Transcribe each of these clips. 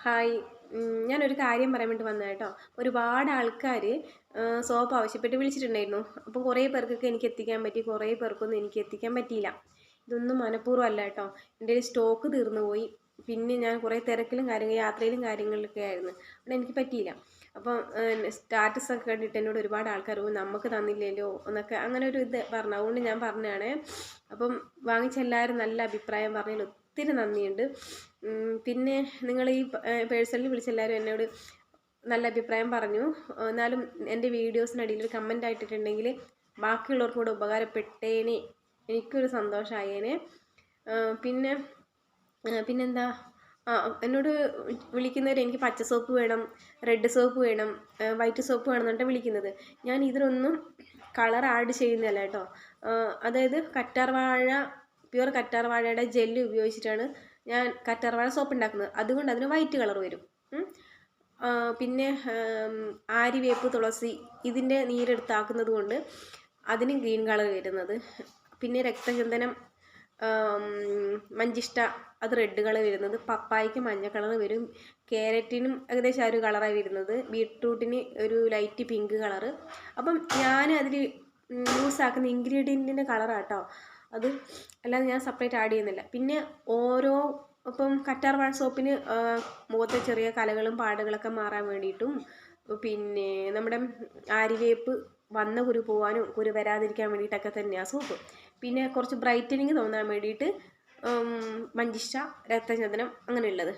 Hi. ഞാനൊരു കാര്യം പറയാൻ വേണ്ടി വന്നതാണ് കേട്ടോ. ഒരുപാട് ആൾക്കാർ സോപ്പ് ആവശ്യപ്പെട്ട് വിളിച്ചിട്ടുണ്ടായിരുന്നു. അപ്പോൾ കുറേ പേർക്കൊക്കെ എനിക്ക് എത്തിക്കാൻ പറ്റി, കുറേ പേർക്കൊന്നും എനിക്ക് എത്തിക്കാൻ പറ്റിയില്ല. ഇതൊന്നും മനഃപൂർവ്വം അല്ല കേട്ടോ. എൻ്റെ കയ്യിൽ സ്റ്റോക്ക് തീർന്നു പോയി. പിന്നെ ഞാൻ കുറേ തിരക്കിലും യാത്രയിലും കാര്യങ്ങളിലൊക്കെ ആയിരുന്നു. അവിടെ എനിക്ക് പറ്റിയില്ല. അപ്പം സ്റ്റാറ്റസ് ഒക്കെ കണ്ടിട്ട് എന്നോട് ഒരുപാട് ആൾക്കാർ നമുക്ക് തന്നില്ലല്ലോ എന്നൊക്കെ അങ്ങനെ ഒരു ഇത് പറഞ്ഞു. അതുകൊണ്ട് ഞാൻ പറഞ്ഞതാണ്. അപ്പം വാങ്ങിച്ച എല്ലാവരും നല്ല അഭിപ്രായം പറഞ്ഞതിൽ ഒത്തിരി നന്ദിയുണ്ട്. പിന്നെ നിങ്ങൾ ഈ പേഴ്സണലി വിളിച്ച എല്ലാവരും എന്നോട് നല്ല അഭിപ്രായം പറഞ്ഞു. എന്നാലും എൻ്റെ വീഡിയോസിനടിയിൽ ഒരു കമൻ്റ് ആയിട്ടിട്ടുണ്ടെങ്കിൽ ബാക്കിയുള്ളവർക്കും കൂടെ ഉപകാരപ്പെട്ടേനെ, എനിക്കൊരു സന്തോഷമായേനെ. പിന്നെ പിന്നെന്താ, എന്നോട് വിളിക്കുന്നവർ എനിക്ക് പച്ച സോപ്പ് വേണം, റെഡ് സോപ്പ് വേണം, വൈറ്റ് സോപ്പ് വേണം എന്നിട്ട് വിളിക്കുന്നത്. ഞാൻ ഇതിലൊന്നും കളർ ആഡ് ചെയ്യുന്നതല്ല കേട്ടോ. അതായത് പ്യുവർ കറ്റാർവാഴയുടെ ജെല്ല് ഉപയോഗിച്ചിട്ടാണ് ഞാൻ കറ്റാർവാഴ സോപ്പ് ഉണ്ടാക്കുന്നത്. അതുകൊണ്ട് അതിന് വൈറ്റ് കളർ വരും. പിന്നെ ആര്യവേപ്പ്, തുളസി ഇതിൻ്റെ നീരെടുത്താക്കുന്നത് കൊണ്ട് അതിന് ഗ്രീൻ കളർ വരുന്നത്. പിന്നെ രക്തചന്ദനം, മഞ്ചിഷ്ട അത് റെഡ് കളർ വരുന്നത്. പപ്പായയ്ക്ക് മഞ്ഞ കളർ വരും. ക്യാരറ്റിനും ഏകദേശം ആ ഒരു കളറായി വരുന്നത്. ബീട്രൂട്ടിന് ഒരു ലൈറ്റ് പിങ്ക് കളറ്. അപ്പം ഞാൻ അതിൽ യൂസ് ആക്കുന്ന ഇൻഗ്രീഡിയൻറ്റിൻ്റെ കളറാട്ടോ അത്, അല്ലാതെ ഞാൻ സെപ്പറേറ്റ് ആഡ് ചെയ്യുന്നില്ല. പിന്നെ ഇപ്പം കറ്റാർവാഴ സോപ്പിന് മുഖത്തെ ചെറിയ കലകളും പാടുകളൊക്കെ മാറാൻ വേണ്ടിയിട്ടും, പിന്നെ നമ്മുടെ ആര്യവേപ്പ് വന്ന കുരു പോകാനും കുരു വരാതിരിക്കാൻ വേണ്ടിയിട്ടൊക്കെ തന്നെയാണ് സോപ്പ്. പിന്നെ കുറച്ച് ബ്രൈറ്റനിങ് തോന്നാൻ വേണ്ടിയിട്ട് മഞ്ചിഷ്ട, രക്തചന്ദനം അങ്ങനെയുള്ളത്.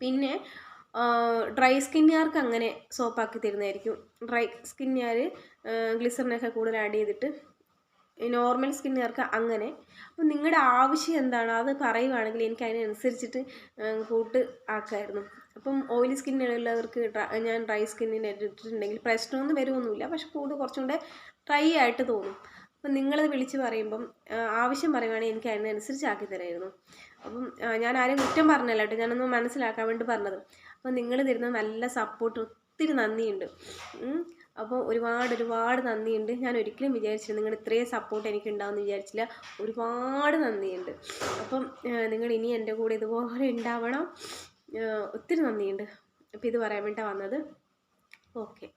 പിന്നെ ഡ്രൈ സ്കിന്നുകാർക്ക് അങ്ങനെ സോപ്പാക്കി തരുന്നതായിരിക്കും. ഡ്രൈ സ്കിന്നുകാർ ഗ്ലിസറിനൊക്കെ കൂടുതൽ ആഡ് ചെയ്തിട്ട്, നോർമൽ സ്കിന്നുകാർക്ക് അങ്ങനെ. അപ്പം നിങ്ങളുടെ ആവശ്യം എന്താണോ അത് പറയുവാണെങ്കിൽ എനിക്ക് അതിനനുസരിച്ചിട്ട് കൂട്ട് ആക്കായിരുന്നു. അപ്പം ഓയിലി സ്കിന്നുള്ളവർക്ക് ഞാൻ ഡ്രൈ സ്കിന്നിന് ഇട്ടിട്ടുണ്ടെങ്കിൽ പ്രശ്നമൊന്നും വരുമൊന്നുമില്ല, പക്ഷെ കുറച്ചും കൂടെ ഡ്രൈ ആയിട്ട് തോന്നും. അപ്പം നിങ്ങളത് വിളിച്ച് പറയുമ്പം ആവശ്യം പറയുവാണെങ്കിൽ എനിക്ക് അതിനനുസരിച്ച് ആക്കി തരായിരുന്നു. അപ്പം ഞാൻ ആരെയും കുറ്റം പറഞ്ഞല്ല കേട്ടോ, ഞാനൊന്ന് മനസ്സിലാക്കാൻ വേണ്ടി പറഞ്ഞത്. അപ്പം നിങ്ങൾ തരുന്ന നല്ല സപ്പോർട്ട് ഒത്തിരി നന്ദിയുണ്ട്. അപ്പോൾ ഒരുപാട് നന്ദിയുണ്ട്. ഞാൻ ഒരിക്കലും വിചാരിച്ചില്ല നിങ്ങൾ ഇത്രയും സപ്പോർട്ട് എനിക്ക് ഉണ്ടാവുമെന്ന് വിചാരിച്ചില്ല. ഒരുപാട് നന്ദിയുണ്ട്. അപ്പം നിങ്ങൾ ഇനി എൻ്റെ കൂടെ ഇതുപോലെ ഉണ്ടാവണം. ഒത്തിരി നന്ദിയുണ്ട്. അപ്പോൾ ഇത് പറയാൻ വേണ്ടിയിട്ടാണ് വന്നത്. ഓക്കെ.